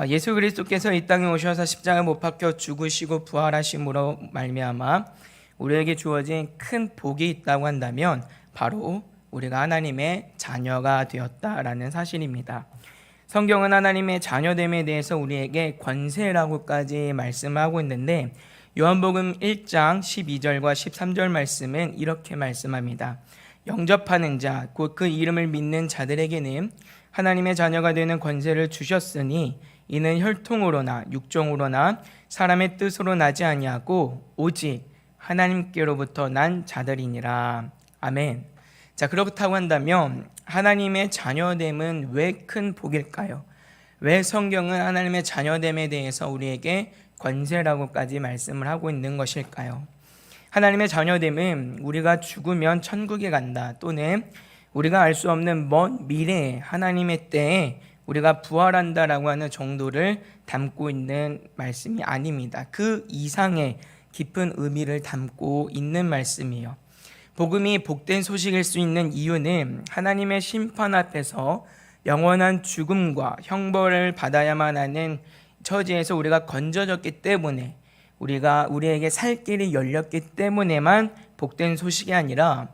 예수 그리스도께서 이 땅에 오셔서 십자가에 못 박혀 죽으시고 부활하심으로 말미암아 우리에게 주어진 큰 복이 있다고 한다면 바로 우리가 하나님의 자녀가 되었다라는 사실입니다. 성경은 하나님의 자녀됨에 대해서 우리에게 권세라고까지 말씀하고 있는데 요한복음 1장 12절과 13절 말씀은 이렇게 말씀합니다. 영접하는 자, 곧 그 이름을 믿는 자들에게는 하나님의 자녀가 되는 권세를 주셨으니 이는 혈통으로나 육종으로나 사람의 뜻으로 나지 아니하고 오직 하나님께로부터 난 자들이니라. 아멘. 자, 그렇다고 한다면 하나님의 자녀됨은 왜 큰 복일까요? 왜 성경은 하나님의 자녀됨에 대해서 우리에게 권세라고까지 말씀을 하고 있는 것일까요? 하나님의 자녀됨은 우리가 죽으면 천국에 간다, 또는 우리가 알 수 없는 먼 미래에 하나님의 때에 우리가 부활한다라고 하는 정도를 담고 있는 말씀이 아닙니다. 그 이상의 깊은 의미를 담고 있는 말씀이에요. 복음이 복된 소식일 수 있는 이유는 하나님의 심판 앞에서 영원한 죽음과 형벌을 받아야만 하는 처지에서 우리가 건져졌기 때문에, 우리에게 살 길이 열렸기 때문에만 복된 소식이 아니라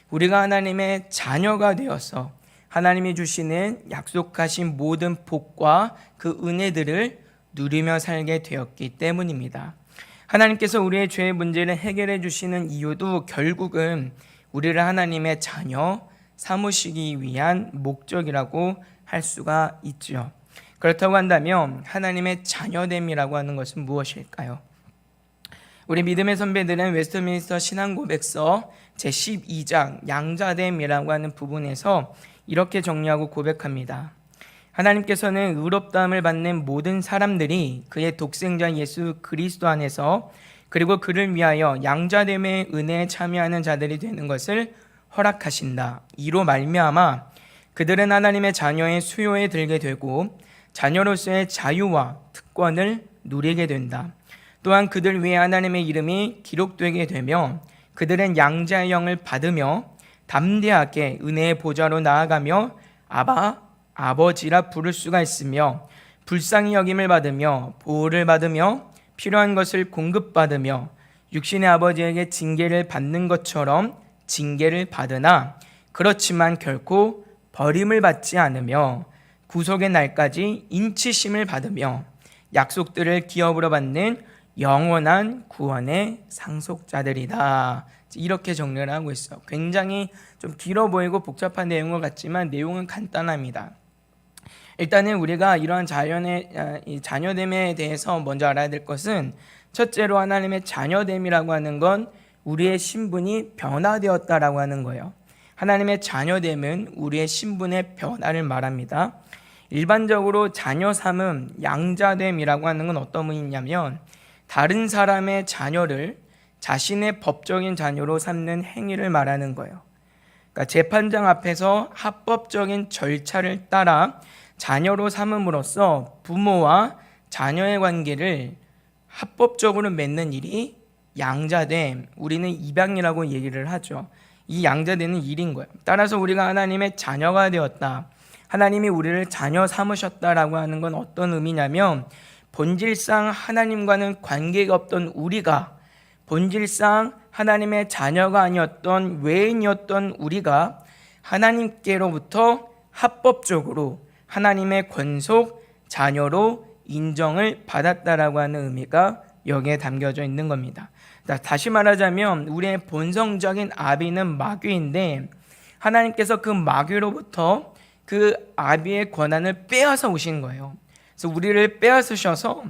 우리가 하나님의 자녀가 되어서 하나님이 주시는 약속하신 모든 복과 그 은혜들을 누리며 살게 되었기 때문입니다. 하나님께서 우리의 죄의 문제를 해결해 주시는 이유도 결국은 우리를 하나님의 자녀 삼으시기 위한 목적이라고 할 수가 있죠. 그렇다고 한다면 하나님의 자녀됨이라고 하는 것은 무엇일까요? 우리 믿음의 선배들은 웨스트민스터 신앙고백서 제12장 양자됨이라고 하는 부분에서 이렇게 정리하고 고백합니다. 하나님께서는 의롭다함을 받는 모든 사람들이 그의 독생자 예수 그리스도 안에서 그리고 그를 위하여 양자됨의 은혜에 참여하는 자들이 되는 것을 허락하신다. 이로 말미암아 그들은 하나님의 자녀의 수요에 들게 되고 자녀로서의 자유와 특권을 누리게 된다. 또한 그들 위에 하나님의 이름이 기록되게 되며 그들은 양자의 영을 받으며 담대하게 은혜의 보좌로 나아가며 아바, 아버지라 부를 수가 있으며 불쌍히 여김을 받으며 보호를 받으며 필요한 것을 공급받으며 육신의 아버지에게 징계를 받는 것처럼 징계를 받으나 그렇지만 결코 버림을 받지 않으며 구속의 날까지 인치심을 받으며 약속들을 기업으로 받는 영원한 구원의 상속자들이다. 이렇게 정리를 하고 있어요. 굉장히 좀 길어 보이고 복잡한 내용인 것 같지만 내용은 간단합니다. 일단은 우리가 이러한 자녀됨에 대해서 먼저 알아야 될 것은, 첫째로 하나님의 자녀됨이라고 하는 건 우리의 신분이 변화되었다라고 하는 거예요. 하나님의 자녀됨은 우리의 신분의 변화를 말합니다. 일반적으로 자녀 삼음, 양자됨이라고 하는 건 어떤 의미냐면 다른 사람의 자녀를 자신의 법적인 자녀로 삼는 행위를 말하는 거예요. 그러니까 재판장 앞에서 합법적인 절차를 따라 자녀로 삼음으로써 부모와 자녀의 관계를 합법적으로 맺는 일이 양자됨, 우리는 입양이라고 얘기를 하죠. 이 양자되는 일인 거예요. 따라서 우리가 하나님의 자녀가 되었다, 하나님이 우리를 자녀 삼으셨다라고 하는 건 어떤 의미냐면, 본질상 하나님과는 관계가 없던 우리가, 본질상 하나님의 자녀가 아니었던 외인이었던 우리가 하나님께로부터 합법적으로 하나님의 권속 자녀로 인정을 받았다라고 하는 의미가 여기에 담겨져 있는 겁니다. 다시 말하자면 우리의 본성적인 아비는 마귀인데 하나님께서 그 마귀로부터 그 아비의 권한을 빼앗아 오신 거예요. 그래서 우리를 빼앗으셔서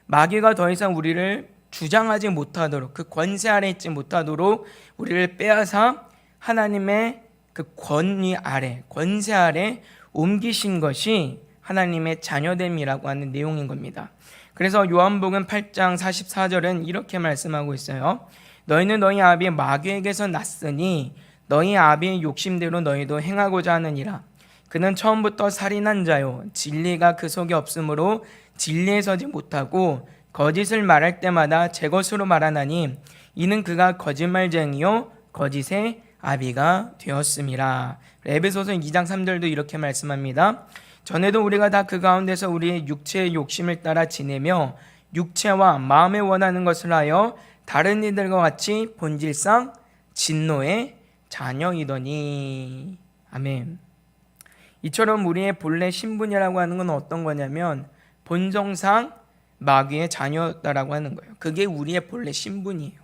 마귀가 더 이상 우리를 주장하지 못하도록, 그 권세 아래 있지 못하도록 우리를 빼앗아 하나님의 그 권위 아래, 권세 아래 옮기신 것이 하나님의 자녀됨이라고 하는 내용인 겁니다. 그래서 요한복음 8장 44절은 이렇게 말씀하고 있어요. 너희는 너희 아비 마귀에게서 났으니 너희 아비의 욕심대로 너희도 행하고자 하느니라. 그는 처음부터 살인한 자요, 진리가 그 속에 없으므로 진리에 서지 못하고 거짓을 말할 때마다 제 것으로 말하나니 이는 그가 거짓말쟁이요 거짓의 아비가 되었음이라. 에베소서 2장 3절도 이렇게 말씀합니다. 전에도 우리가 다 그 가운데서 우리의 육체의 욕심을 따라 지내며 육체와 마음에 원하는 것을 하여 다른 이들과 같이 본질상 진노의 자녀이더니. 아멘. 이처럼 우리의 본래 신분이라고 하는 건 어떤 거냐면 본성상 마귀의 자녀였다라고 하는 거예요. 그게 우리의 본래 신분이에요.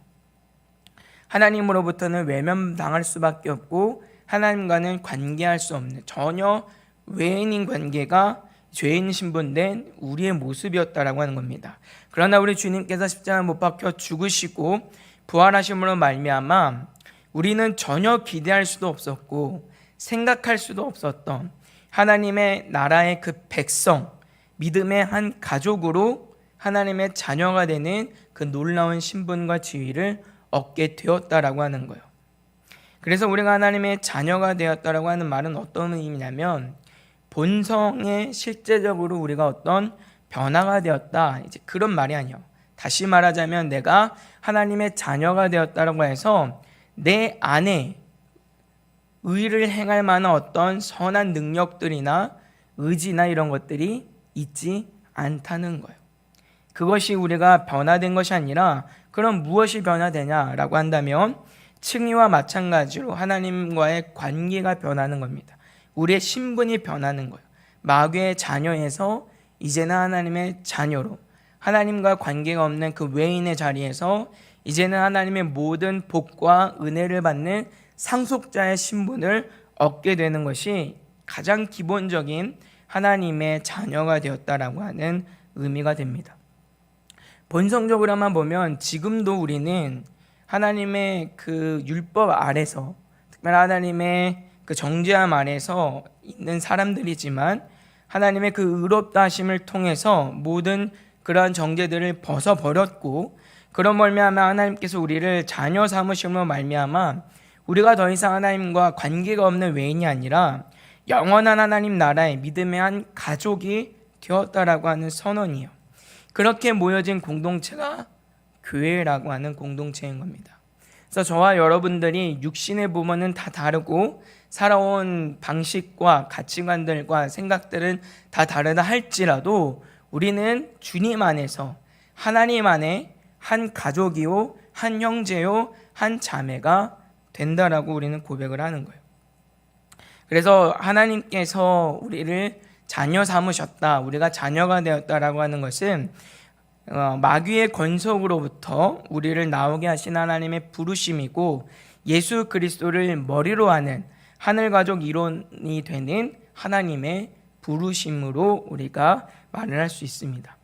하나님으로부터는 외면당할 수밖에 없고 하나님과는 관계할 수 없는 전혀 외인인 관계가 죄인 신분된 우리의 모습이었다라고 하는 겁니다. 그러나 우리 주님께서 십자가에 못 박혀 죽으시고 부활하심으로 말미암아 우리는 전혀 기대할 수도 없었고 생각할 수도 없었던 하나님의 나라의 그 백성, 믿음의 한 가족으로 하나님의 자녀가 되는 그 놀라운 신분과 지위를 얻게 되었다라고 하는 거예요. 그래서 우리가 하나님의 자녀가 되었다라고 하는 말은 어떤 의미냐면 본성에 실제적으로 우리가 어떤 변화가 되었다, 이제 그런 말이 아니에요. 다시 말하자면 내가 하나님의 자녀가 되었다라고 해서 내 안에 의를 행할 만한 어떤 선한 능력들이나 의지나 이런 것들이 있지 않다는 거예요. 그것이 우리가 변화된 것이 아니라 그럼 무엇이 변화되냐라고 한다면 칭의와 마찬가지로 하나님과의 관계가 변하는 겁니다. 우리의 신분이 변하는 거예요. 마귀의 자녀에서 이제는 하나님의 자녀로, 하나님과 관계가 없는 그 외인의 자리에서 이제는 하나님의 모든 복과 은혜를 받는 상속자의 신분을 얻게 되는 것이 가장 기본적인 하나님의 자녀가 되었다라고 하는 의미가 됩니다. 본성적으로만 보면 지금도 우리는 하나님의 그 율법 아래서, 특별히 하나님의 그 정죄함 아래서 있는 사람들이지만 하나님의 그 의롭다 하심을 통해서 모든 그러한 정죄들을 벗어버렸고, 그런 말미암아 하나님께서 우리를 자녀 삼으심으로 말미암아 우리가 더 이상 하나님과 관계가 없는 외인이 아니라 영원한 하나님 나라의 믿음의 한 가족이 되었다라고 하는 선언이에요. 그렇게 모여진 공동체가 교회라고 하는 공동체인 겁니다. 그래서 저와 여러분들이 육신의 부모는 다 다르고 살아온 방식과 가치관들과 생각들은 다 다르다 할지라도 우리는 주님 안에서 하나님 안에 한 가족이요, 한 형제요, 한 자매가 된다라고 우리는 고백을 하는 거예요. 그래서 하나님께서 우리를 자녀 삼으셨다, 우리가 자녀가 되었다라고 하는 것은 마귀의 권속으로부터 우리를 나오게 하신 하나님의 부르심이고, 예수 그리스도를 머리로 하는 하늘가족 이론이 되는 하나님의 부르심으로 우리가 말을 할 수 있습니다.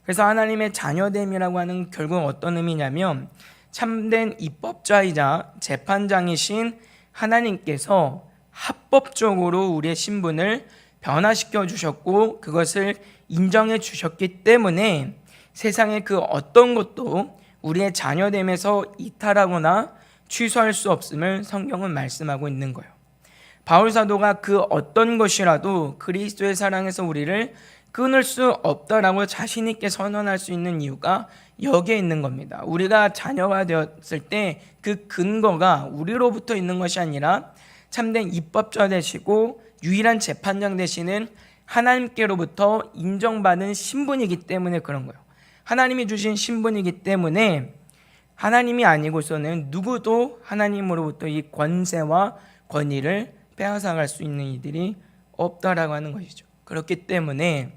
그래서 하나님의 자녀됨이라고 하는 결국 어떤 의미냐면 참된 입법자이자 재판장이신 하나님께서 합법적으로 우리의 신분을 변화시켜 주셨고 그것을 인정해 주셨기 때문에 세상의 그 어떤 것도 우리의 자녀됨에서 이탈하거나 취소할 수 없음을 성경은 말씀하고 있는 거예요. 바울 사도가 그 어떤 것이라도 그리스도의 사랑에서 우리를 끊을 수 없다라고 자신 있게 선언할 수 있는 이유가 여기에 있는 겁니다. 우리가 자녀가 되었을 때 그 근거가 우리로부터 있는 것이 아니라 참된 입법자 되시고 유일한 재판장 되시는 하나님께로부터 인정받은 신분이기 때문에 그런 거예요. 하나님이 주신 신분이기 때문에 하나님이 아니고서는 누구도 하나님으로부터 이 권세와 권위를 빼앗아갈 수 있는 이들이 없다라고 하는 것이죠. 그렇기 때문에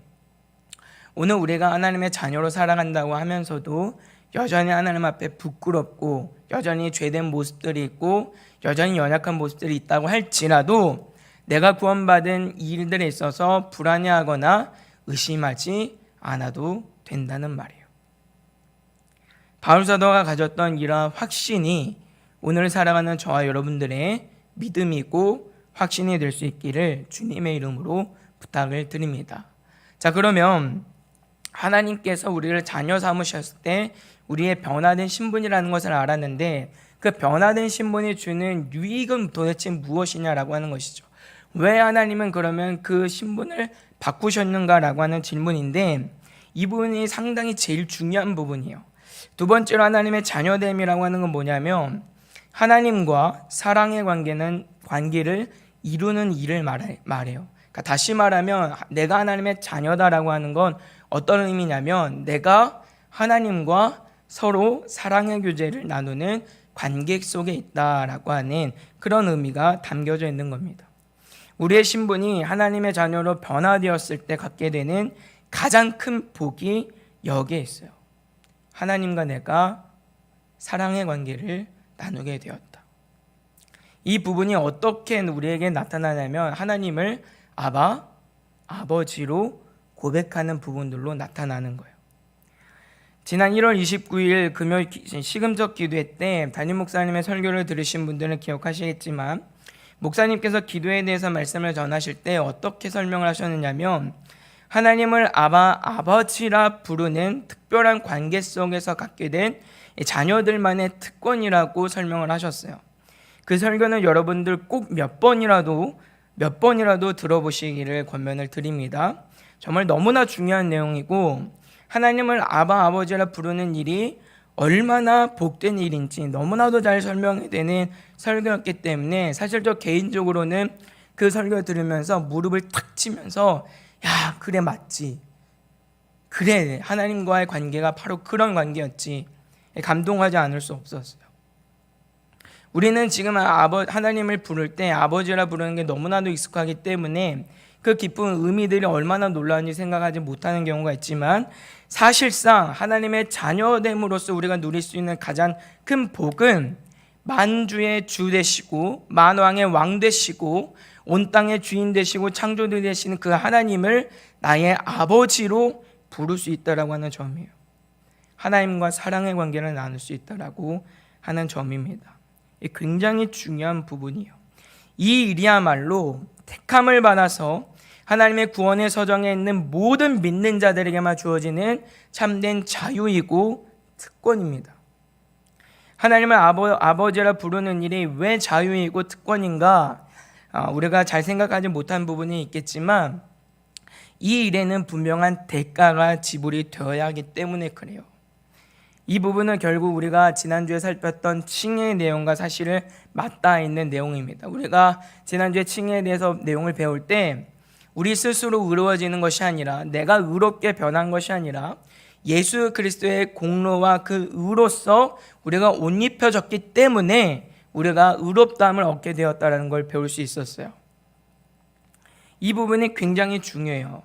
오늘 우리가 하나님의 자녀로 살아간다고 하면서도 여전히 하나님 앞에 부끄럽고 여전히 죄된 모습들이 있고 여전히 연약한 모습들이 있다고 할지라도 내가 구원받은 이 일들에 있어서 불안해하거나 의심하지 않아도 된다는 말이에요. 바울 사도가 가졌던 이러한 확신이 오늘 살아가는 저와 여러분들의 믿음이고 확신이 될 수 있기를 주님의 이름으로 부탁을 드립니다. 자, 그러면 하나님께서 우리를 자녀 삼으셨을 때 우리의 변화된 신분이라는 것을 알았는데 그 변화된 신분이 주는 유익은 도대체 무엇이냐라고 하는 것이죠. 왜 하나님은 그러면 그 신분을 바꾸셨는가라고 하는 질문인데 이 부분이 상당히 제일 중요한 부분이에요. 두 번째로 하나님의 자녀됨이라고 하는 건 뭐냐면 하나님과 사랑의 관계를 이루는 일을 말해요. 그러니까 다시 말하면 내가 하나님의 자녀다라고 하는 건 어떤 의미냐면 내가 하나님과 서로 사랑의 교제를 나누는 관계 속에 있다라고 하는 그런 의미가 담겨져 있는 겁니다. 우리의 신분이 하나님의 자녀로 변화되었을 때 갖게 되는 가장 큰 복이 여기에 있어요. 하나님과 내가 사랑의 관계를 나누게 되었다. 이 부분이 어떻게 우리에게 나타나냐면 하나님을 아바, 아버지로 고백하는 부분들로 나타나는 거예요. 지난 1월 29일 금요일 시금석 기도회 때 담임 목사님의 설교를 들으신 분들은 기억하시겠지만 목사님께서 기도에 대해서 말씀을 전하실 때 어떻게 설명을 하셨느냐면 하나님을 아바, 아버지라 부르는 특별한 관계 속에서 갖게 된 자녀들만의 특권이라고 설명을 하셨어요. 그 설교는 여러분들 꼭 몇 번이라도 들어보시기를 권면을 드립니다. 정말 너무나 중요한 내용이고 하나님을 아바, 아버지라 부르는 일이 얼마나 복된 일인지 너무나도 잘 설명이 되는 설교였기 때문에 사실 저 개인적으로는 그 설교 들으면서 무릎을 탁 치면서 야, 그래 맞지. 그래, 하나님과의 관계가 바로 그런 관계였지. 감동하지 않을 수 없었어요. 우리는 지금 하나님을 부를 때 아버지라 부르는 게 너무나도 익숙하기 때문에 그 기쁜 의미들이 얼마나 놀라운지 생각하지 못하는 경우가 있지만 사실상 하나님의 자녀됨으로써 우리가 누릴 수 있는 가장 큰 복은 만주의 주 되시고 만왕의 왕 되시고 온 땅의 주인 되시고 창조주 되시는 그 하나님을 나의 아버지로 부를 수 있다라고 하는 점이에요. 하나님과 사랑의 관계를 나눌 수 있다라고 하는 점입니다. 굉장히 중요한 부분이에요. 이 일이야말로 택함을 받아서 하나님의 구원의 서정에 있는 모든 믿는 자들에게만 주어지는 참된 자유이고 특권입니다. 하나님을 아버지라 부르는 일이 왜 자유이고 특권인가? 우리가 잘 생각하지 못한 부분이 있겠지만 이 일에는 분명한 대가가 지불이 되어야 하기 때문에 그래요. 이 부분은 결국 우리가 지난주에 살폈던 칭의의 내용과 사실을 맞닿아 있는 내용입니다. 우리가 지난주에 칭의에 대해서 내용을 배울 때 우리 스스로 의로워지는 것이 아니라 내가 의롭게 변한 것이 아니라 예수 그리스도의 공로와 그 의로서 우리가 옷 입혀졌기 때문에 우리가 의롭다함을 얻게 되었다는 걸 배울 수 있었어요. 이 부분이 굉장히 중요해요.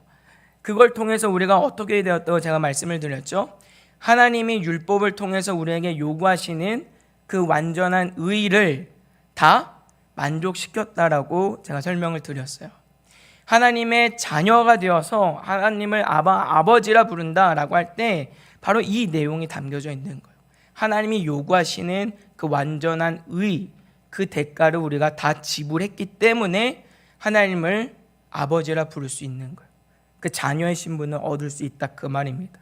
그걸 통해서 우리가 어떻게 되었다고 제가 말씀을 드렸죠. 하나님이 율법을 통해서 우리에게 요구하시는 그 완전한 의의를 다 만족시켰다라고 제가 설명을 드렸어요. 하나님의 자녀가 되어서 하나님을 아버지라 부른다라고 할 때 바로 이 내용이 담겨져 있는 거예요. 하나님이 요구하시는 그 완전한 의, 그 대가를 우리가 다 지불했기 때문에 하나님을 아버지라 부를 수 있는 거예요. 그 자녀의 신분을 얻을 수 있다 그 말입니다.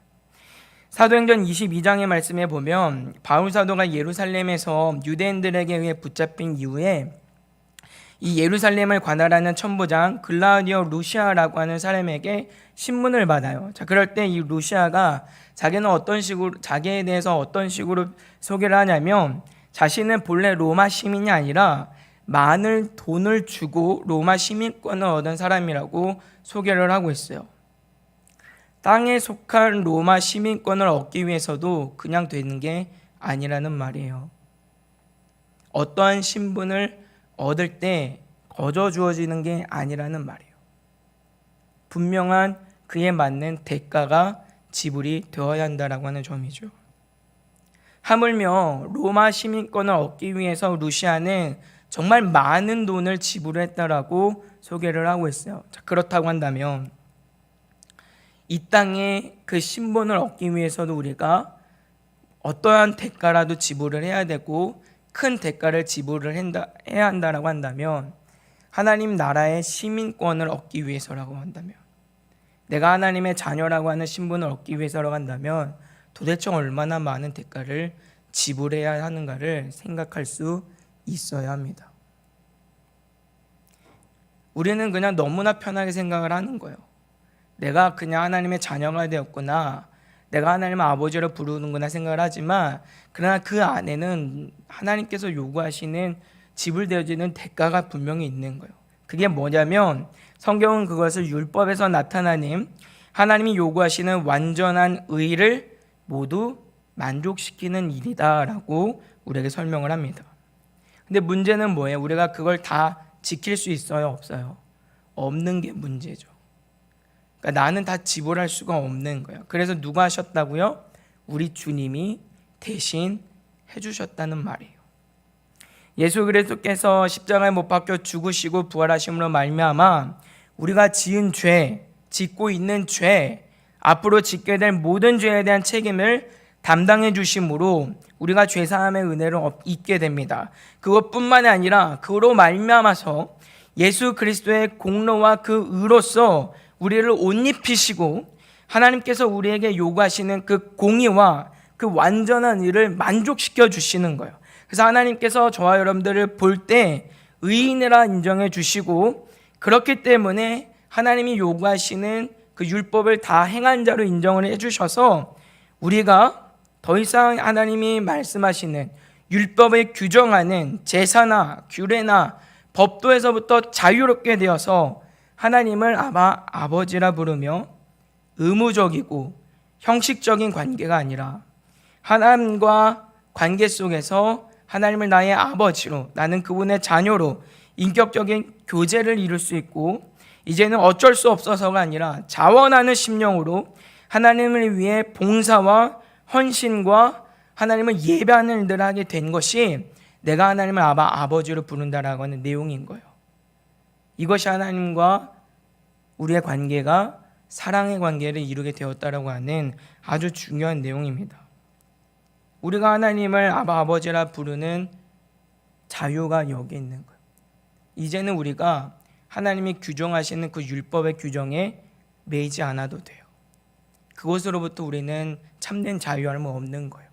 사도행전 22장의 말씀에 보면 바울 사도가 예루살렘에서 유대인들에게 의해 붙잡힌 이후에 이 예루살렘을 관할하는 천부장 글라우디오 루시아라고 하는 사람에게 신문을 받아요. 자, 그럴 때 이 루시아가 자기에 대해서 어떤 식으로 소개를 하냐면 자신은 본래 로마 시민이 아니라 많은 돈을 주고 로마 시민권을 얻은 사람이라고 소개를 하고 있어요. 땅에 속한 로마 시민권을 얻기 위해서도 그냥 되는 게 아니라는 말이에요. 어떠한 신분을 얻을 때 거저 주어지는 게 아니라는 말이에요. 분명한 그에 맞는 대가가 지불이 되어야 한다라고 하는 점이죠. 하물며 로마 시민권을 얻기 위해서 루시아는 정말 많은 돈을 지불했다라고 소개를 하고 있어요. 자, 그렇다고 한다면 이 땅에 그 신분을 얻기 위해서도 우리가 어떠한 대가라도 지불을 해야 되고 큰 대가를 지불을 해야 한다라고 한다면 하나님 나라의 시민권을 얻기 위해서라고 한다면 내가 하나님의 자녀라고 하는 신분을 얻기 위해서라고 한다면 도대체 얼마나 많은 대가를 지불해야 하는가를 생각할 수 있어야 합니다. 우리는 그냥 너무나 편하게 생각을 하는 거예요. 내가 그냥 하나님의 자녀가 되었구나, 내가 하나님의 아버지로 부르는구나 생각을 하지만 그러나 그 안에는 하나님께서 요구하시는 지불되어지는 대가가 분명히 있는 거예요. 그게 뭐냐면 성경은 그것을 율법에서 나타나는 하나님이 요구하시는 완전한 의를 모두 만족시키는 일이다라고 우리에게 설명을 합니다. 근데 문제는 뭐예요? 우리가 그걸 다 지킬 수 있어요? 없어요? 없는 게 문제죠. 그러니까 나는 다 지불할 수가 없는 거예요. 그래서 누가 하셨다고요? 우리 주님이 대신 해주셨다는 말이에요. 예수 그리스도께서 십자가에 못 박혀 죽으시고 부활하심으로 말미암아 우리가 지은 죄, 짓고 있는 죄, 앞으로 짓게 될 모든 죄에 대한 책임을 담당해 주심으로 우리가 죄사함의 은혜를 잊게 됩니다. 그것뿐만이 아니라 그로 말미암아서 예수 그리스도의 공로와 그 의로서 우리를 옷 입히시고 하나님께서 우리에게 요구하시는 그 공의와 그 완전한 일을 만족시켜 주시는 거예요. 그래서 하나님께서 저와 여러분들을 볼 때 의인이라 인정해 주시고, 그렇기 때문에 하나님이 요구하시는 그 율법을 다 행한 자로 인정을 해 주셔서 우리가 더 이상 하나님이 말씀하시는 율법을 규정하는 제사나 규례나 법도에서부터 자유롭게 되어서 하나님을 아버지라 부르며 의무적이고 형식적인 관계가 아니라 하나님과 관계 속에서 하나님을 나의 아버지로, 나는 그분의 자녀로 인격적인 교제를 이룰 수 있고, 이제는 어쩔 수 없어서가 아니라 자원하는 심령으로 하나님을 위해 봉사와 헌신과 하나님을 예배하는 일들을 하게 된 것이 내가 하나님을 아버지로 부른다라고 하는 내용인 거예요. 이것이 하나님과 우리의 관계가 사랑의 관계를 이루게 되었다라고 하는 아주 중요한 내용입니다. 우리가 하나님을 아버지라 부르는 자유가 여기 있는 거예요. 이제는 우리가 하나님이 규정하시는 그 율법의 규정에 매이지 않아도 돼요. 그것으로부터 우리는 참된 자유함은 없는 거예요.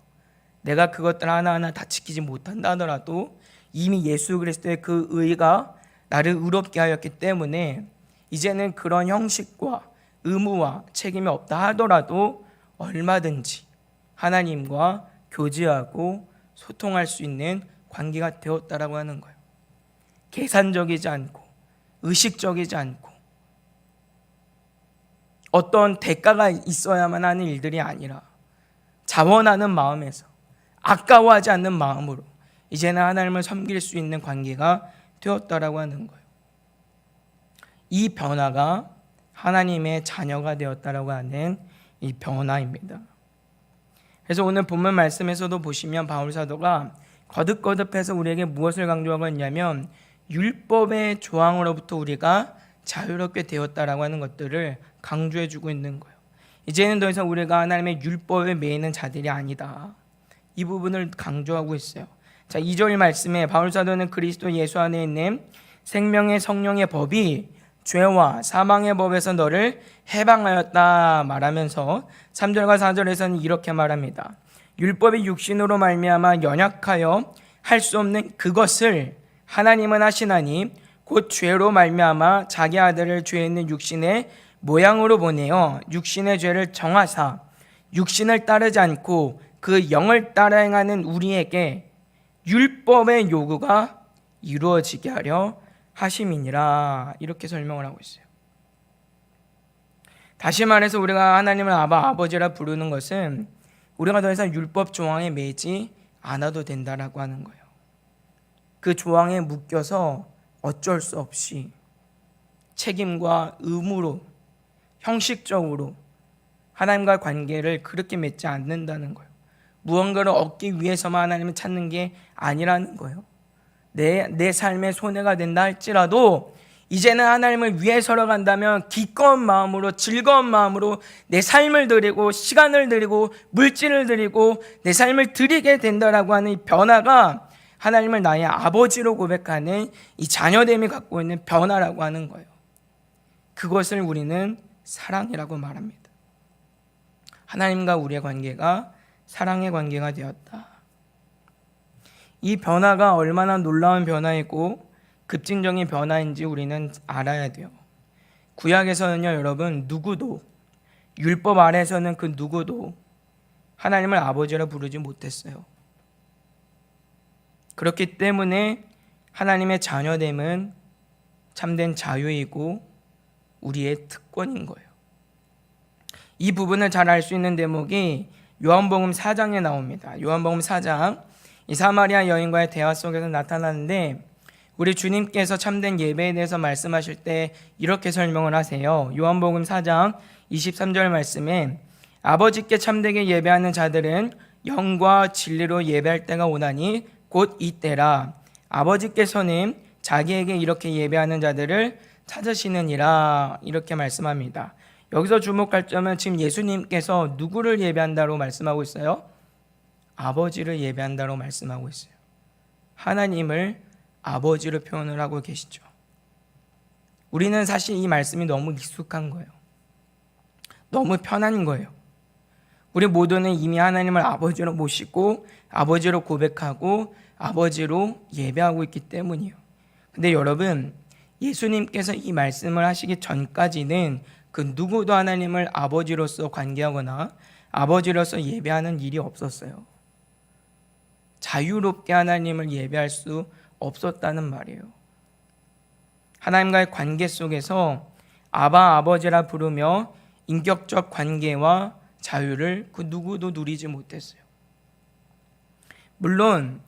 내가 그것들 하나하나 다 지키지 못한다 하더라도 이미 예수 그리스도의 그 의가 나를 의롭게 하였기 때문에 이제는 그런 형식과 의무와 책임이 없다 하더라도 얼마든지 하나님과 교제하고 소통할 수 있는 관계가 되었다라고 하는 거예요. 계산적이지 않고 의식적이지 않고 어떤 대가가 있어야만 하는 일들이 아니라 자원하는 마음에서, 아까워하지 않는 마음으로 이제는 하나님을 섬길 수 있는 관계가 되었다라고 하는 거예요. 이 변화가 하나님의 자녀가 되었다라고 하는 이 변화입니다. 그래서 오늘 본문 말씀에서도 보시면 바울 사도가 거듭거듭해서 우리에게 무엇을 강조하고 있냐면 율법의 조항으로부터 우리가 자유롭게 되었다라고 하는 것들을 강조해 주고 있는 거예요. 이제는 더 이상 우리가 하나님의 율법에 매이는 자들이 아니다. 이 부분을 강조하고 있어요. 자, 2절 말씀에 바울 사도는 그리스도 예수 안에 있는 생명의 성령의 법이 죄와 사망의 법에서 너를 해방하였다 말하면서 3절과 4절에서는 이렇게 말합니다. 율법이 육신으로 말미암아 연약하여 할 수 없는 그것을 하나님은 하시나니 곧 죄로 말미암아 자기 아들을 죄 있는 육신의 모양으로 보내어 육신의 죄를 정하사 육신을 따르지 않고 그 영을 따라 행하는 우리에게 율법의 요구가 이루어지게 하려 하심이니라. 이렇게 설명을 하고 있어요. 다시 말해서 우리가 하나님을 아버지라 부르는 것은 우리가 더 이상 율법 조항에 매이지 않아도 된다라고 하는 거예요. 그 조항에 묶여서 어쩔 수 없이 책임과 의무로 형식적으로 하나님과 관계를 그렇게 맺지 않는다는 거예요. 무언가를 얻기 위해서만 하나님을 찾는 게 아니라는 거예요. 내 삶에 손해가 된다 할지라도 이제는 하나님을 위해 살아간다면 기꺼운 마음으로, 즐거운 마음으로 내 삶을 드리고 시간을 드리고 물질을 드리고 내 삶을 드리게 된다라고 하는 이 변화가 하나님을 나의 아버지로 고백하는 이 자녀됨이 갖고 있는 변화라고 하는 거예요. 그것을 우리는 사랑이라고 말합니다. 하나님과 우리의 관계가 사랑의 관계가 되었다. 이 변화가 얼마나 놀라운 변화이고 급진적인 변화인지 우리는 알아야 돼요. 구약에서는요, 여러분, 누구도, 율법 아래에서는 그 누구도 하나님을 아버지라 부르지 못했어요. 그렇기 때문에 하나님의 자녀됨은 참된 자유이고 우리의 특권인 거예요. 이 부분을 잘 알 수 있는 대목이 요한복음 4장에 나옵니다. 요한복음 4장, 이 사마리아 여인과의 대화 속에서 나타나는데 우리 주님께서 참된 예배에 대해서 말씀하실 때 이렇게 설명을 하세요. 요한복음 4장 23절 말씀에 아버지께 참되게 예배하는 자들은 영과 진리로 예배할 때가 오나니 곧 이때라. 아버지께서는 자기에게 이렇게 예배하는 자들을 찾으시느니라. 이렇게 말씀합니다. 여기서 주목할 점은 지금 예수님께서 누구를 예배한다고 말씀하고 있어요? 아버지를 예배한다고 말씀하고 있어요. 하나님을 아버지로 표현을 하고 계시죠. 우리는 사실 이 말씀이 너무 익숙한 거예요. 너무 편한 거예요. 우리 모두는 이미 하나님을 아버지로 모시고 아버지로 고백하고 아버지로 예배하고 있기 때문이에요. 근데 여러분, 예수님께서 이 말씀을 하시기 전까지는 그 누구도 하나님을 아버지로서 관계하거나 아버지로서 예배하는 일이 없었어요. 자유롭게 하나님을 예배할 수 없었다는 말이에요. 하나님과의 관계 속에서 아바 아버지라 부르며 인격적 관계와 자유를 그 누구도 누리지 못했어요. 물론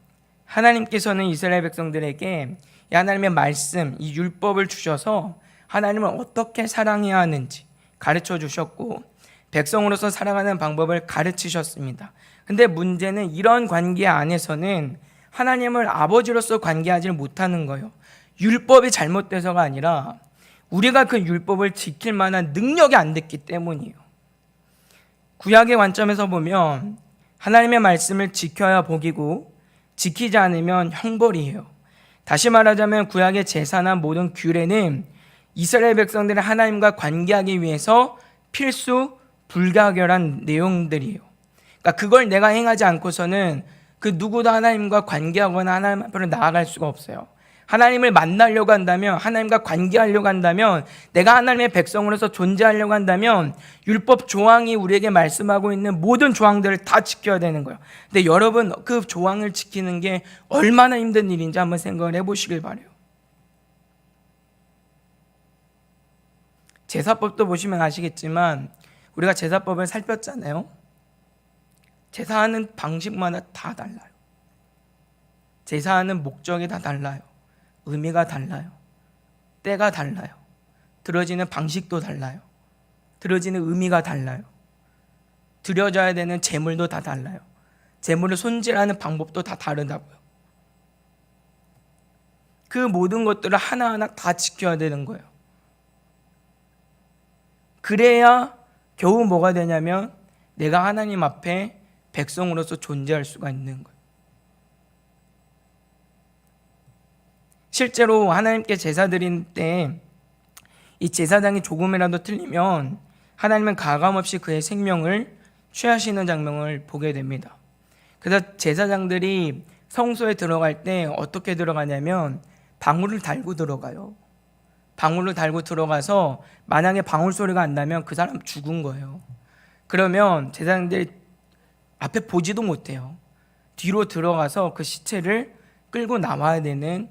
하나님께서는 이스라엘 백성들에게 하나님의 말씀, 이 율법을 주셔서 하나님을 어떻게 사랑해야 하는지 가르쳐 주셨고 백성으로서 살아가는 방법을 가르치셨습니다. 근데 문제는 이런 관계 안에서는 하나님을 아버지로서 관계하지 못하는 거예요. 율법이 잘못돼서가 아니라 우리가 그 율법을 지킬 만한 능력이 안 됐기 때문이에요. 구약의 관점에서 보면 하나님의 말씀을 지켜야 복이고 지키지 않으면 형벌이에요. 다시 말하자면 구약의 제사나 모든 규례는 이스라엘 백성들이 하나님과 관계하기 위해서 필수 불가결한 내용들이에요. 그러니까 그걸 내가 행하지 않고서는 그 누구도 하나님과 관계하거나 하나님 앞으로 나아갈 수가 없어요. 하나님을 만나려고 한다면, 하나님과 관계하려고 한다면, 내가 하나님의 백성으로서 존재하려고 한다면 율법 조항이 우리에게 말씀하고 있는 모든 조항들을 다 지켜야 되는 거예요. 근데 여러분, 그 조항을 지키는 게 얼마나 힘든 일인지 한번 생각을 해보시길 바라요. 제사법도 보시면 아시겠지만 우리가 제사법을 살폈잖아요. 제사하는 방식마다 다 달라요. 제사하는 목적이 다 달라요. 의미가 달라요. 때가 달라요. 드려지는 방식도 달라요. 드려지는 의미가 달라요. 드려져야 되는 제물도 다 달라요. 제물을 손질하는 방법도 다 다르다고요. 그 모든 것들을 하나하나 다 지켜야 되는 거예요. 그래야 겨우 뭐가 되냐면 내가 하나님 앞에 백성으로서 존재할 수가 있는 거예요. 실제로 하나님께 제사 드릴 때 이 제사장이 조금이라도 틀리면 하나님은 가감없이 그의 생명을 취하시는 장면을 보게 됩니다. 그래서 제사장들이 성소에 들어갈 때 어떻게 들어가냐면 방울을 달고 들어가요. 방울을 달고 들어가서 만약에 방울 소리가 안 나면 그 사람 죽은 거예요. 그러면 제사장들이 앞에 보지도 못해요. 뒤로 들어가서 그 시체를 끌고 나와야 되는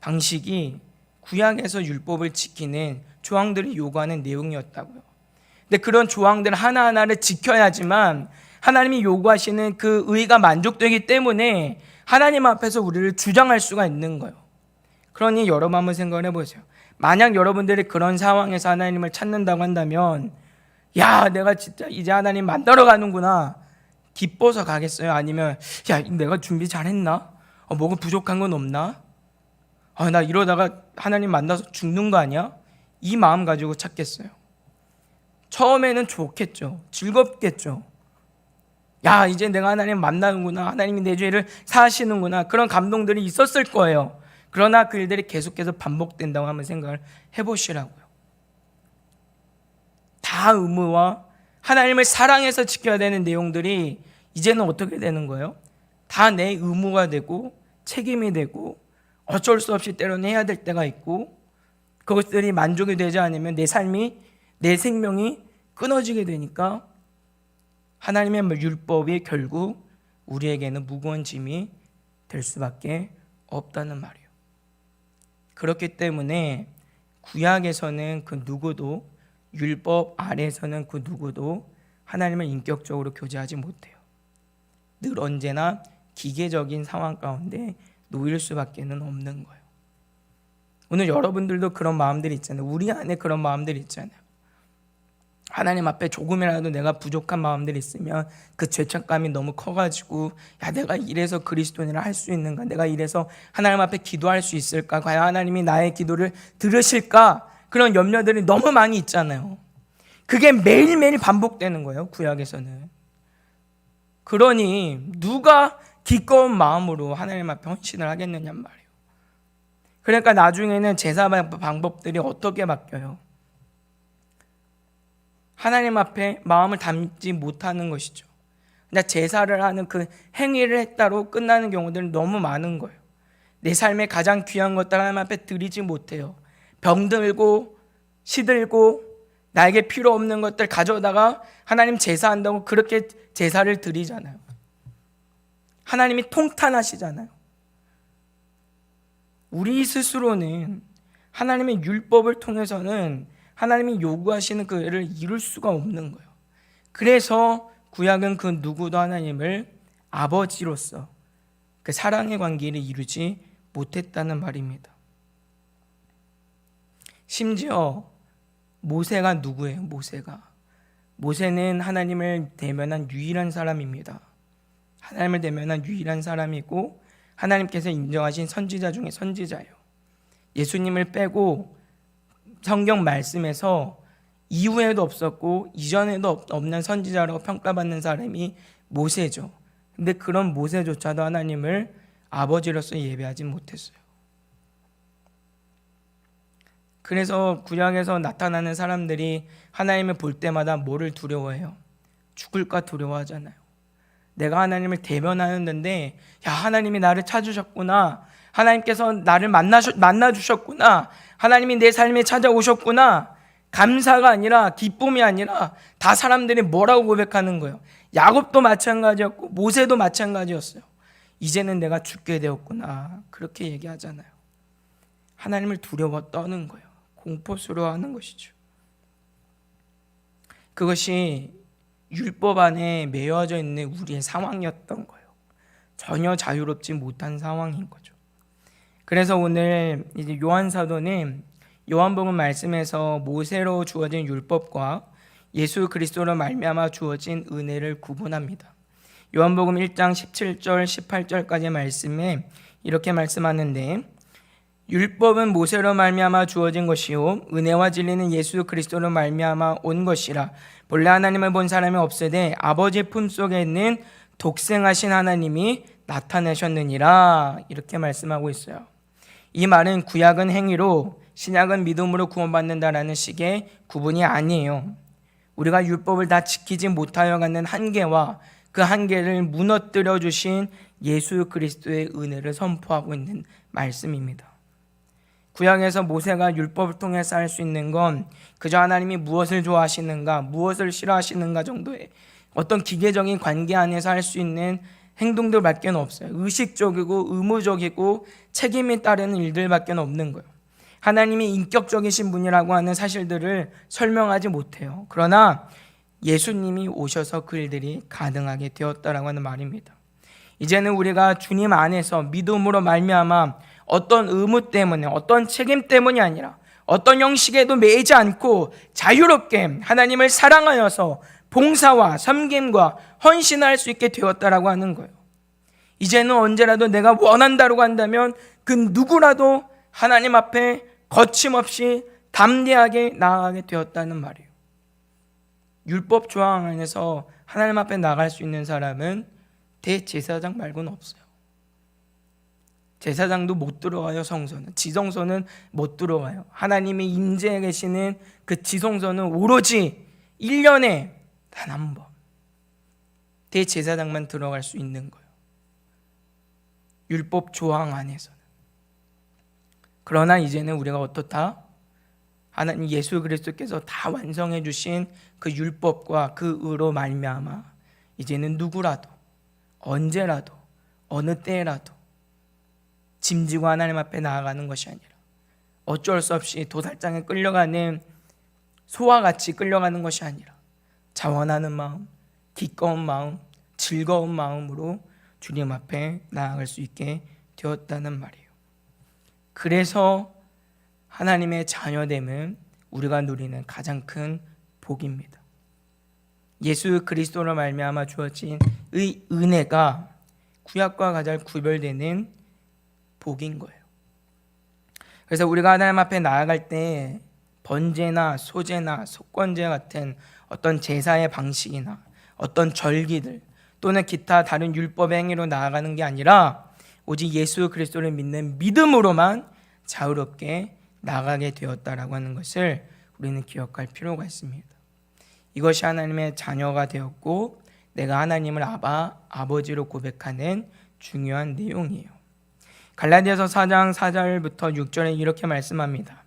방식이 구약에서 율법을 지키는 조항들이 요구하는 내용이었다고요. 근데 그런 조항들 하나하나를 지켜야지만 하나님이 요구하시는 그 의가 만족되기 때문에 하나님 앞에서 우리를 주장할 수가 있는 거예요. 그러니 여러분 한번 생각을 해보세요. 만약 여러분들이 그런 상황에서 하나님을 찾는다고 한다면 야, 내가 진짜 이제 하나님 만나러 가는구나 기뻐서 가겠어요? 아니면 야, 내가 준비 잘했나? 뭐가 부족한 건 없나? 나 이러다가 하나님 만나서 죽는 거 아니야? 이 마음 가지고 찾겠어요. 처음에는 좋겠죠. 즐겁겠죠. 야, 이제 내가 하나님 만나는구나. 하나님이 내 죄를 사하시는구나. 그런 감동들이 있었을 거예요. 그러나 그 일들이 계속해서 반복된다고 한번 생각을 해보시라고요. 다 의무와 하나님을 사랑해서 지켜야 되는 내용들이 이제는 어떻게 되는 거예요? 다 내 의무가 되고 책임이 되고 어쩔 수 없이 때로는 해야 될 때가 있고 그것들이 만족이 되지 않으면 내 삶이, 내 생명이 끊어지게 되니까 하나님의 율법이 결국 우리에게는 무거운 짐이 될 수밖에 없다는 말이에요. 그렇기 때문에 구약에서는 그 누구도, 율법 아래에서는 그 누구도 하나님을 인격적으로 교제하지 못해요. 늘 언제나 기계적인 상황 가운데 놓일 수밖에 없는 거예요. 오늘 여러분들도 그런 마음들이 있잖아요. 우리 안에 그런 마음들이 있잖아요. 하나님 앞에 조금이라도 내가 부족한 마음들이 있으면 그 죄책감이 너무 커가지고, 야, 내가 이래서 그리스도인이라 할 수 있는가? 내가 이래서 하나님 앞에 기도할 수 있을까? 과연 하나님이 나의 기도를 들으실까? 그런 염려들이 너무 많이 있잖아요. 그게 매일매일 반복되는 거예요, 구약에서는. 그러니 누가 기꺼운 마음으로 하나님 앞에 헌신을 하겠느냐 말이에요. 그러니까 나중에는 제사 방법들이 어떻게 바뀌어요? 하나님 앞에 마음을 담지 못하는 것이죠. 그냥 제사를 하는 그 행위를 했다로 끝나는 경우들은 너무 많은 거예요. 내 삶에 가장 귀한 것들 하나님 앞에 드리지 못해요. 병들고 시들고 나에게 필요 없는 것들 가져다가 하나님 제사한다고 그렇게 제사를 드리잖아요. 하나님이 통탄하시잖아요. 우리 스스로는 하나님의 율법을 통해서는 하나님이 요구하시는 그 일을 이룰 수가 없는 거예요. 그래서 구약은 그 누구도 하나님을 아버지로서 그 사랑의 관계를 이루지 못했다는 말입니다. 심지어 모세가 누구예요? 모세는 하나님을 대면한 유일한 사람입니다. 하나님을 대면한 유일한 사람이고 하나님께서 인정하신 선지자 중에 선지자예요. 예수님을 빼고 성경 말씀에서 이후에도 없었고 이전에도 없는 선지자라고 평가받는 사람이 모세죠. 근데 그런 모세조차도 하나님을 아버지로서 예배하지 못했어요. 그래서 구약에서 나타나는 사람들이 하나님을 볼 때마다 뭐를 두려워해요? 죽을까 두려워하잖아요. 내가 하나님을 대면하는데, 야, 하나님이 나를 찾으셨구나, 하나님께서 나를 만나주셨구나, 하나님이 내 삶에 찾아오셨구나, 감사가 아니라 기쁨이 아니라 다 사람들이 뭐라고 고백하는 거예요? 야곱도 마찬가지였고 모세도 마찬가지였어요. 이제는 내가 죽게 되었구나, 그렇게 얘기하잖아요. 하나님을 두려워 떠는 거예요. 공포스러워하는 것이죠. 그것이 율법 안에 매여져 있는 우리의 상황이었던 거예요. 전혀 자유롭지 못한 상황인 거죠. 그래서 오늘 이제 요한 사도는 요한복음 말씀에서 모세로 주어진 율법과 예수 그리스도로 말미암아 주어진 은혜를 구분합니다. 요한복음 1장 17절 18절까지의 말씀에 이렇게 말씀하는데, 율법은 모세로 말미암아 주어진 것이요 은혜와 진리는 예수 그리스도로 말미암아 온 것이라. 본래 하나님을 본 사람이 없으되 아버지 품속에 있는 독생하신 하나님이 나타내셨느니라, 이렇게 말씀하고 있어요. 이 말은 구약은 행위로 신약은 믿음으로 구원받는다라는 식의 구분이 아니에요. 우리가 율법을 다 지키지 못하여 갖는 한계와 그 한계를 무너뜨려 주신 예수 그리스도의 은혜를 선포하고 있는 말씀입니다. 구약에서 모세가 율법을 통해서 할 수 있는 건 그저 하나님이 무엇을 좋아하시는가, 무엇을 싫어하시는가 정도의 어떤 기계적인 관계 안에서 할 수 있는 행동들밖에 없어요. 의식적이고 의무적이고 책임이 따르는 일들밖에 없는 거예요. 하나님이 인격적이신 분이라고 하는 사실들을 설명하지 못해요. 그러나 예수님이 오셔서 그 일들이 가능하게 되었다라고 하는 말입니다. 이제는 우리가 주님 안에서 믿음으로 말미암아 어떤 의무 때문에, 어떤 책임 때문이 아니라 어떤 형식에도 매이지 않고 자유롭게 하나님을 사랑하여서 봉사와 섬김과 헌신할 수 있게 되었다라고 하는 거예요. 이제는 언제라도 내가 원한다고 한다면 그 누구라도 하나님 앞에 거침없이 담대하게 나아가게 되었다는 말이에요. 율법 조항 안에서 하나님 앞에 나갈 수 있는 사람은 대제사장 말고는 없어요. 제사장도 못 들어가요. 성소는, 지성소는 못 들어가요. 하나님이 임재해 계시는 그 지성소는 오로지 1년에 단 한 번 대제사장만 들어갈 수 있는 거예요. 율법 조항 안에서는. 그러나 이제는 우리가 어떻다? 하나님 예수 그리스도께서 다 완성해 주신 그 율법과 그 의로 말미암아 이제는 누구라도 언제라도 어느 때라도 짐지고 하나님 앞에 나아가는 것이 아니라 어쩔 수 없이 도살장에 끌려가는 소와 같이 끌려가는 것이 아니라 자원하는 마음, 기꺼운 마음, 즐거운 마음으로 주님 앞에 나아갈 수 있게 되었다는 말이에요. 그래서 하나님의 자녀됨은 우리가 누리는 가장 큰 복입니다. 예수 그리스도로 말미암아 주어진 의 은혜가 구약과 가장 구별되는 복인 거예요. 그래서 우리가 하나님 앞에 나아갈 때 번제나 소제나 속건제 같은 어떤 제사의 방식이나 어떤 절기들 또는 기타 다른 율법의 행위로 나아가는 게 아니라 오직 예수 그리스도를 믿는 믿음으로만 자유롭게 나가게 되었다라고 하는 것을 우리는 기억할 필요가 있습니다. 이것이 하나님의 자녀가 되었고 내가 하나님을 아버지로 고백하는 중요한 내용이에요. 갈라디아서 4장 4절부터 6절에 이렇게 말씀합니다.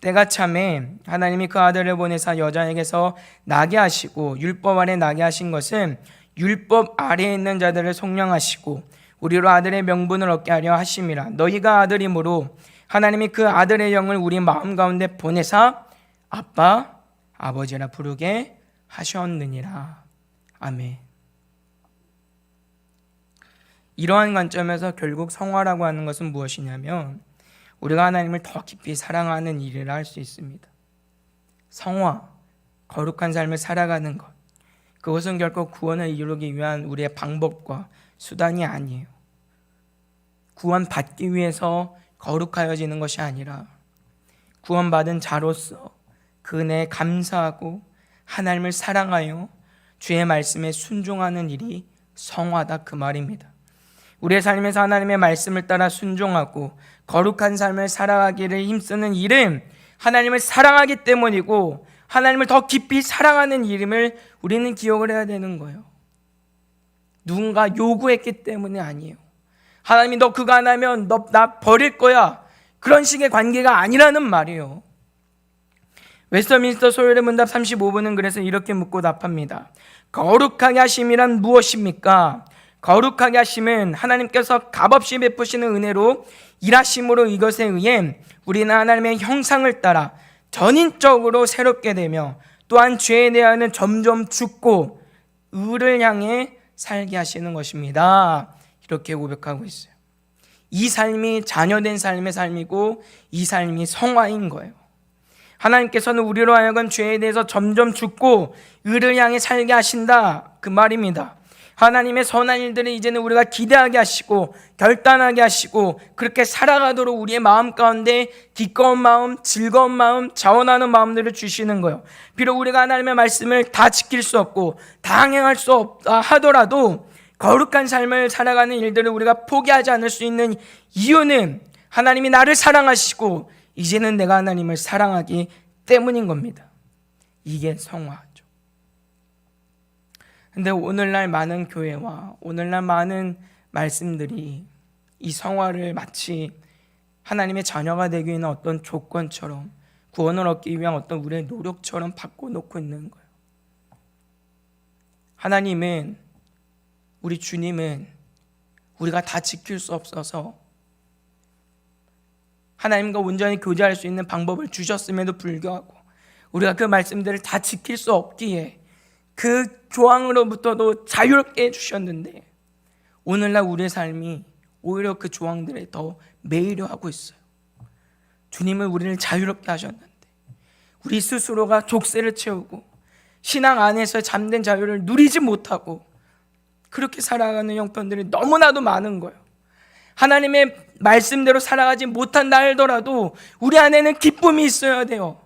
때가 참에 하나님이 그 아들을 보내사 여자에게서 나게 하시고 율법 아래 나게 하신 것은 율법 아래에 있는 자들을 속량하시고 우리로 아들의 명분을 얻게 하려 하심이라. 너희가 아들이므로 하나님이 그 아들의 영을 우리 마음 가운데 보내사 아빠, 아버지라 부르게 하셨느니라. 아멘. 이러한 관점에서 결국 성화라고 하는 것은 무엇이냐면 우리가 하나님을 더 깊이 사랑하는 일이라 할 수 있습니다. 성화, 거룩한 삶을 살아가는 것, 그것은 결코 구원을 이루기 위한 우리의 방법과 수단이 아니에요. 구원받기 위해서 거룩하여지는 것이 아니라 구원받은 자로서 그 은혜에 감사하고 하나님을 사랑하여 주의 말씀에 순종하는 일이 성화다, 그 말입니다. 우리의 삶에서 하나님의 말씀을 따라 순종하고 거룩한 삶을 살아가기를 힘쓰는 일은 하나님을 사랑하기 때문이고 하나님을 더 깊이 사랑하는 일임을 우리는 기억을 해야 되는 거예요. 누군가 요구했기 때문에 아니에요. 하나님이 너 그거 안 하면 너 나 버릴 거야, 그런 식의 관계가 아니라는 말이에요. 웨스터민스터 소요의 문답 35부는 그래서 이렇게 묻고 답합니다. 거룩하게 하심이란 무엇입니까? 거룩하게 하심은 하나님께서 값없이 베푸시는 은혜로 일하심으로 이것에 의해 우리는 하나님의 형상을 따라 전인적으로 새롭게 되며 또한 죄에 대하여는 점점 죽고 의를 향해 살게 하시는 것입니다. 이렇게 고백하고 있어요. 이 삶이 자녀된 삶의 삶이고 이 삶이 성화인 거예요. 하나님께서는 우리로 하여금 죄에 대해서 점점 죽고 의를 향해 살게 하신다, 그 말입니다. 하나님의 선한 일들을 이제는 우리가 기대하게 하시고 결단하게 하시고 그렇게 살아가도록 우리의 마음 가운데 기꺼운 마음, 즐거운 마음, 자원하는 마음들을 주시는 거예요. 비록 우리가 하나님의 말씀을 다 지킬 수 없고 다 행할 수 없다 하더라도 거룩한 삶을 살아가는 일들을 우리가 포기하지 않을 수 있는 이유는 하나님이 나를 사랑하시고 이제는 내가 하나님을 사랑하기 때문인 겁니다. 이게 성화죠. 근데 오늘날 많은 교회와 오늘날 많은 말씀들이 이 성화를 마치 하나님의 자녀가 되기 위한 어떤 조건처럼, 구원을 얻기 위한 어떤 우리의 노력처럼 바꿔놓고 있는 거예요. 하나님은, 우리 주님은 우리가 다 지킬 수 없어서 하나님과 온전히 교제할 수 있는 방법을 주셨음에도 불구하고 우리가 그 말씀들을 다 지킬 수 없기에 그 조항으로부터도 자유롭게 해주셨는데 오늘날 우리의 삶이 오히려 그 조항들에 더 매이려 하고 있어요. 주님은 우리를 자유롭게 하셨는데 우리 스스로가 족쇄를 채우고 신앙 안에서 잠든 자유를 누리지 못하고 그렇게 살아가는 형편들이 너무나도 많은 거예요. 하나님의 말씀대로 살아가지 못한다 하더라도 우리 안에는 기쁨이 있어야 돼요.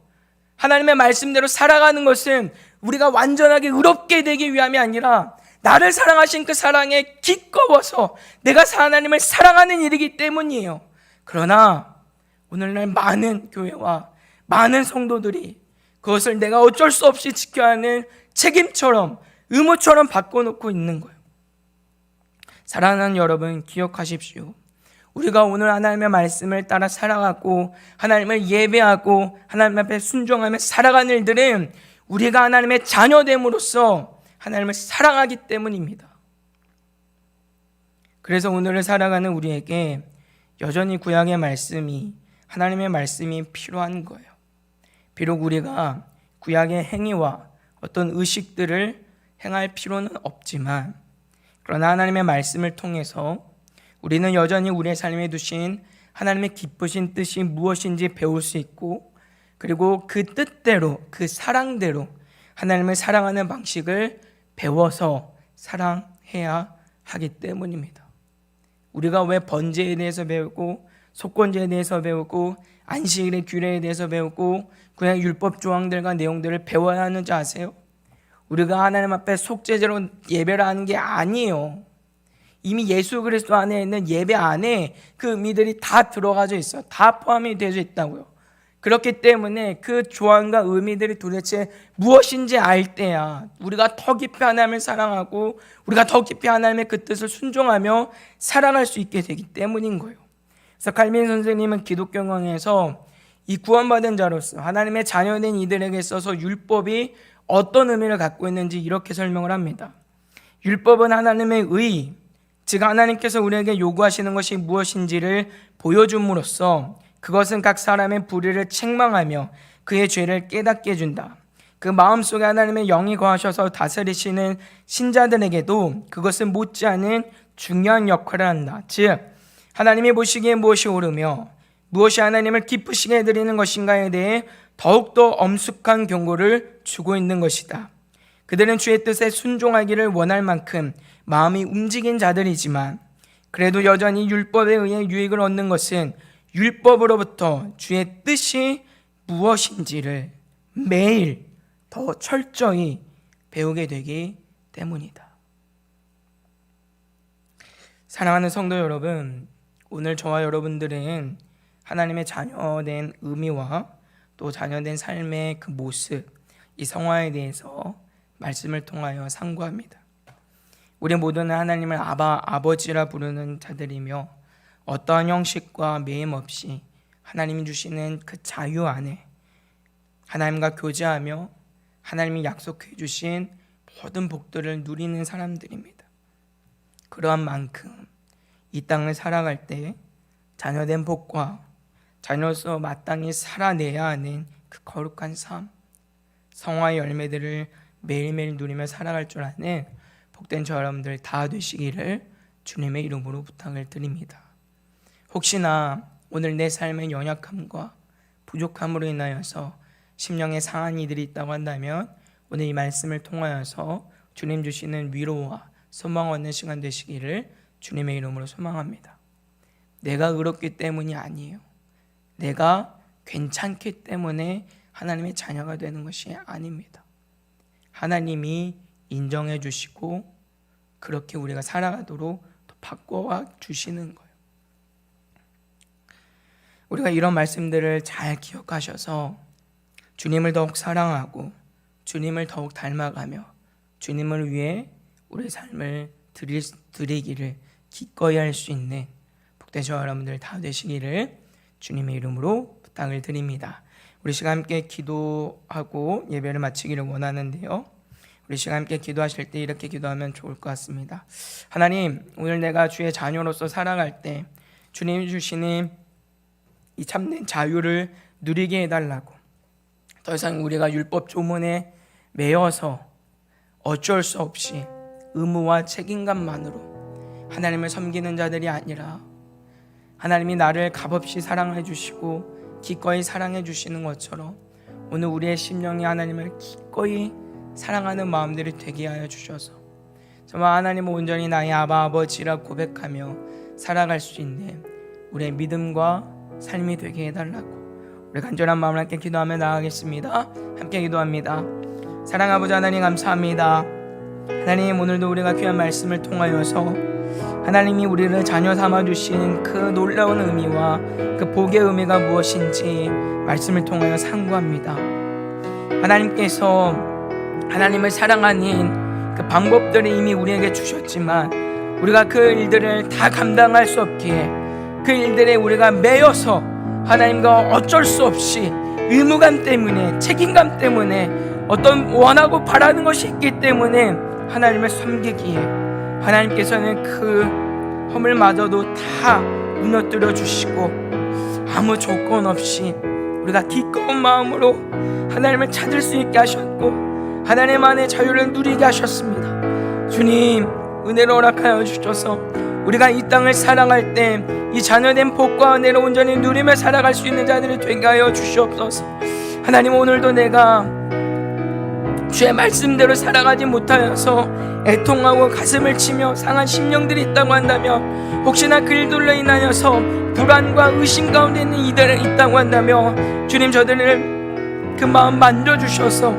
하나님의 말씀대로 살아가는 것은 우리가 완전하게 의롭게 되기 위함이 아니라 나를 사랑하신 그 사랑에 기꺼워서 내가 하나님을 사랑하는 일이기 때문이에요. 그러나 오늘날 많은 교회와 많은 성도들이 그것을 내가 어쩔 수 없이 지켜야 하는 책임처럼, 의무처럼 바꿔놓고 있는 거예요. 사랑하는 여러분, 기억하십시오. 우리가 오늘 하나님의 말씀을 따라 살아가고 하나님을 예배하고 하나님 앞에 순종하며 살아가는 일들은 우리가 하나님의 자녀됨으로써 하나님을 사랑하기 때문입니다. 그래서 오늘을 살아가는 우리에게 여전히 구약의 말씀이 하나님의 말씀이 필요한 거예요. 비록 우리가 구약의 행위와 어떤 의식들을 행할 필요는 없지만, 그러나 하나님의 말씀을 통해서 우리는 여전히 우리의 삶에 두신 하나님의 기쁘신 뜻이 무엇인지 배울 수 있고, 그리고 그 뜻대로, 그 사랑대로 하나님을 사랑하는 방식을 배워서 사랑해야 하기 때문입니다. 우리가 왜 번제에 대해서 배우고, 속건제에 대해서 배우고, 안식일의 규례에 대해서 배우고, 그냥 율법 조항들과 내용들을 배워야 하는지 아세요? 우리가 하나님 앞에 속죄제로 예배를 하는 게 아니에요. 이미 예수 그리스도 안에 있는 예배 안에 그 의미들이 다 들어가져 있어요. 다 포함이 되어 있다고요. 그렇기 때문에 그 조항과 의미들이 도대체 무엇인지 알 때야 우리가 더 깊이 하나님을 사랑하고, 우리가 더 깊이 하나님의 그 뜻을 순종하며 살아갈 수 있게 되기 때문인 거예요. 그래서 칼빈 선생님은 기독교경에서 이 구원받은 자로서 하나님의 자녀된 이들에게 있어서 율법이 어떤 의미를 갖고 있는지 이렇게 설명을 합니다. 율법은 하나님의 의, 즉 하나님께서 우리에게 요구하시는 것이 무엇인지를 보여줌으로써 그것은 각 사람의 불의를 책망하며 그의 죄를 깨닫게 해준다. 그 마음속에 하나님의 영이 거하셔서 다스리시는 신자들에게도 그것은 못지않은 중요한 역할을 한다. 즉 하나님이 보시기에 무엇이 옳으며 무엇이 하나님을 기쁘시게 해드리는 것인가에 대해 더욱더 엄숙한 경고를 주고 있는 것이다. 그들은 주의 뜻에 순종하기를 원할 만큼 마음이 움직인 자들이지만, 그래도 여전히 율법에 의해 유익을 얻는 것은 율법으로부터 주의 뜻이 무엇인지를 매일 더 철저히 배우게 되기 때문이다. 사랑하는 성도 여러분, 오늘 저와 여러분들은 하나님의 자녀된 의미와 또 자녀된 삶의 그 모습, 이 성화에 대해서 말씀을 통하여 상고합니다. 우리 모두는 하나님을 아버지라 부르는 자들이며, 어떠한 형식과 매임 없이 하나님이 주시는 그 자유 안에 하나님과 교제하며 하나님이 약속해 주신 모든 복들을 누리는 사람들입니다. 그러한 만큼 이 땅을 살아갈 때 자녀된 복과 자녀로서 마땅히 살아내야 하는 그 거룩한 삶, 성화의 열매들을 매일매일 누리며 살아갈 줄 아는 복된 저 여러분들 다 되시기를 주님의 이름으로 부탁을 드립니다. 혹시나 오늘 내 삶의 연약함과 부족함으로 인하여서 심령에 상한 이들이 있다고 한다면 오늘 이 말씀을 통하여서 주님 주시는 위로와 소망 얻는 시간 되시기를 주님의 이름으로 소망합니다. 내가 의롭기 때문이 아니에요. 내가 괜찮기 때문에 하나님의 자녀가 되는 것이 아닙니다. 하나님이 인정해 주시고 그렇게 우리가 살아가도록 또 바꿔와 주시는 거예요. 우리가 이런 말씀들을 잘 기억하셔서 주님을 더욱 사랑하고 주님을 더욱 닮아가며 주님을 위해 우리의 삶을 드리기를 기꺼이 할 수 있는 복된 저와 여러분들 다 되시기를 주님의 이름으로 부탁을 드립니다. 우리 시간 함께 기도하고 예배를 마치기를 원하는데요, 우리 시간 함께 기도하실 때 이렇게 기도하면 좋을 것 같습니다. 하나님, 오늘 내가 주의 자녀로서 살아갈 때 주님이 주시는 이 참된 자유를 누리게 해달라고, 더 이상 우리가 율법 조문에 매여서 어쩔 수 없이 의무와 책임감만으로 하나님을 섬기는 자들이 아니라 하나님이 나를 값없이 사랑해 주시고 기꺼이 사랑해 주시는 것처럼 오늘 우리의 심령이 하나님을 기꺼이 사랑하는 마음들이 되게 하여 주셔서 정말 하나님을 온전히 나의 아버지라 고백하며 살아갈 수 있는 우리의 믿음과 삶이 되게 해달라고 우리 간절한 마음을 함께 기도하며 나아가겠습니다. 함께 기도합니다. 사랑 아버지 하나님, 감사합니다. 하나님, 오늘도 우리가 귀한 말씀을 통하여서 하나님이 우리를 자녀 삼아주신 그 놀라운 의미와 그 복의 의미가 무엇인지 말씀을 통하여 상고합니다. 하나님께서 하나님을 사랑하는 그 방법들을 이미 우리에게 주셨지만 우리가 그 일들을 다 감당할 수 없기에 그 일들에 우리가 매여서 하나님과 어쩔 수 없이 의무감 때문에, 책임감 때문에, 어떤 원하고 바라는 것이 있기 때문에 하나님을 섬기기에 하나님께서는 그 허물마저도 다 무너뜨려 주시고 아무 조건 없이 우리가 기꺼운 마음으로 하나님을 찾을 수 있게 하셨고 하나님 안에 자유를 누리게 하셨습니다. 주님, 은혜로 허락하여 주셔서 우리가 이 땅을 살아갈 때 이 자녀된 복과 은혜로 온전히 누리며 살아갈 수 있는 자들이 되게 하여 주시옵소서. 하나님, 오늘도 내가 주의 말씀대로 살아가지 못하여서 애통하고 가슴을 치며 상한 심령들이 있다고 한다면, 혹시나 그 일들로 인하여서 불안과 의심 가운데 있는 이들이 있다고 한다면, 주님, 저들을 그 마음 만져주셔서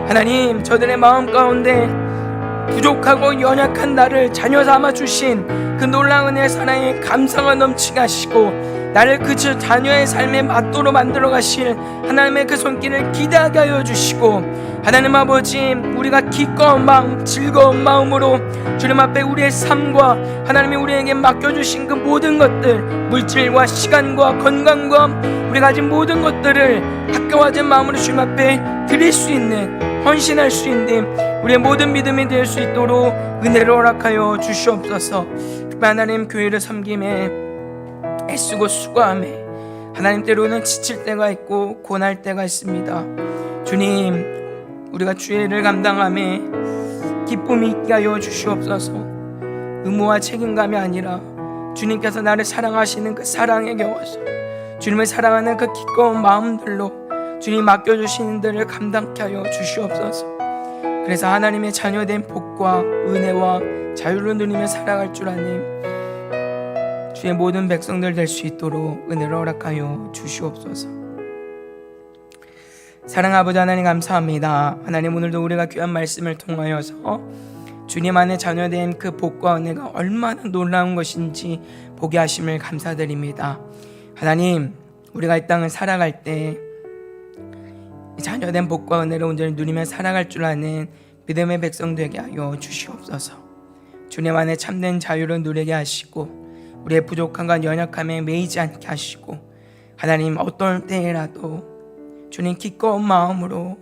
하나님, 저들의 마음 가운데 부족하고 연약한 나를 자녀 삼아 주신 그 놀라운 은혜의 사랑에 감사가 넘치게 하시고, 나를 그 자녀의 삶의 맛도로 만들어 가실 하나님의 그 손길을 기대하게 하여 주시고, 하나님 아버지, 우리가 기꺼운 마음, 즐거운 마음으로 주님 앞에 우리의 삶과 하나님이 우리에게 맡겨주신 그 모든 것들, 물질과 시간과 건강과 우리 가진 모든 것들을 아껴하지 마음으로 주님 앞에 드릴 수 있는, 헌신할 수 있는 우리의 모든 믿음이 될 수 있도록 은혜를 허락하여 주시옵소서. 특히 하나님, 교회를 섬김에 애쓰고 수고함에 하나님, 때로는 지칠 때가 있고 고날 때가 있습니다. 주님, 우리가 주의 일을 감당함에 기쁨이 있게 하여 주시옵소서. 의무와 책임감이 아니라 주님께서 나를 사랑하시는 그 사랑에 겨워서 주님을 사랑하는 그 기꺼운 마음들로 주님 맡겨주시는 데를 감당케 하여 주시옵소서. 그래서 하나님의 자녀된 복과 은혜와 자유를 누리며 살아갈 줄 아님 주의 모든 백성들 될 수 있도록 은혜를 허락하여 주시옵소서. 사랑하는 아버지 하나님, 감사합니다. 하나님, 오늘도 우리가 귀한 말씀을 통하여서 주님 안에 자녀된 그 복과 은혜가 얼마나 놀라운 것인지 보게 하심을 감사드립니다. 하나님, 우리가 이 땅을 살아갈 때 자녀된 복과 은혜를 온전히 누리며 살아갈 줄 아는 믿음의 백성 되게 하여 주시옵소서. 주님 안에 참된 자유를 누리게 하시고 우리의 부족함과 연약함에 매이지 않게 하시고, 하나님, 어떤 때라도 주님 기꺼운 마음으로,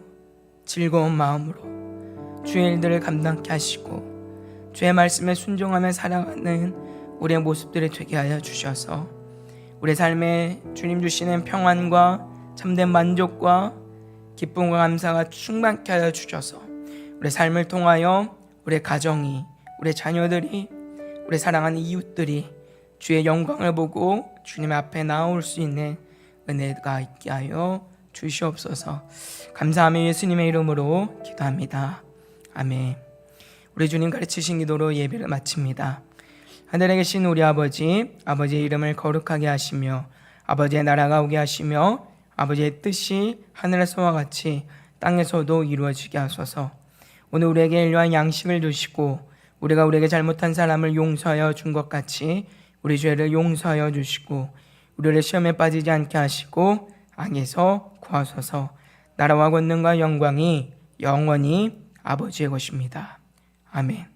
즐거운 마음으로 주의 일들을 감당케 하시고 주의 말씀에 순종하며 살아가는 우리의 모습들이 되게 하여 주셔서 우리 삶에 주님 주시는 평안과 참된 만족과 기쁨과 감사가 충만케 하여 주셔서 우리 삶을 통하여 우리 가정이, 우리 자녀들이, 우리 사랑하는 이웃들이 주의 영광을 보고 주님 앞에 나올 수 있는 은혜가 있게 하여 주시옵소서. 감사하며 예수님의 이름으로 기도합니다. 아멘. 우리 주님 가르치신 기도로 예배를 마칩니다. 하늘에 계신 우리 아버지, 아버지의 이름을 거룩하게 하시며 아버지의 나라가 오게 하시며 아버지의 뜻이 하늘에서와 같이 땅에서도 이루어지게 하소서. 오늘 우리에게 일용할 양식을 주시고 우리가 우리에게 잘못한 사람을 용서하여 준 것 같이 우리 죄를 용서하여 주시고 우리를 시험에 빠지지 않게 하시고 악에서 구하소서. 나라와 권능과 영광이 영원히 아버지의 것입니다. 아멘.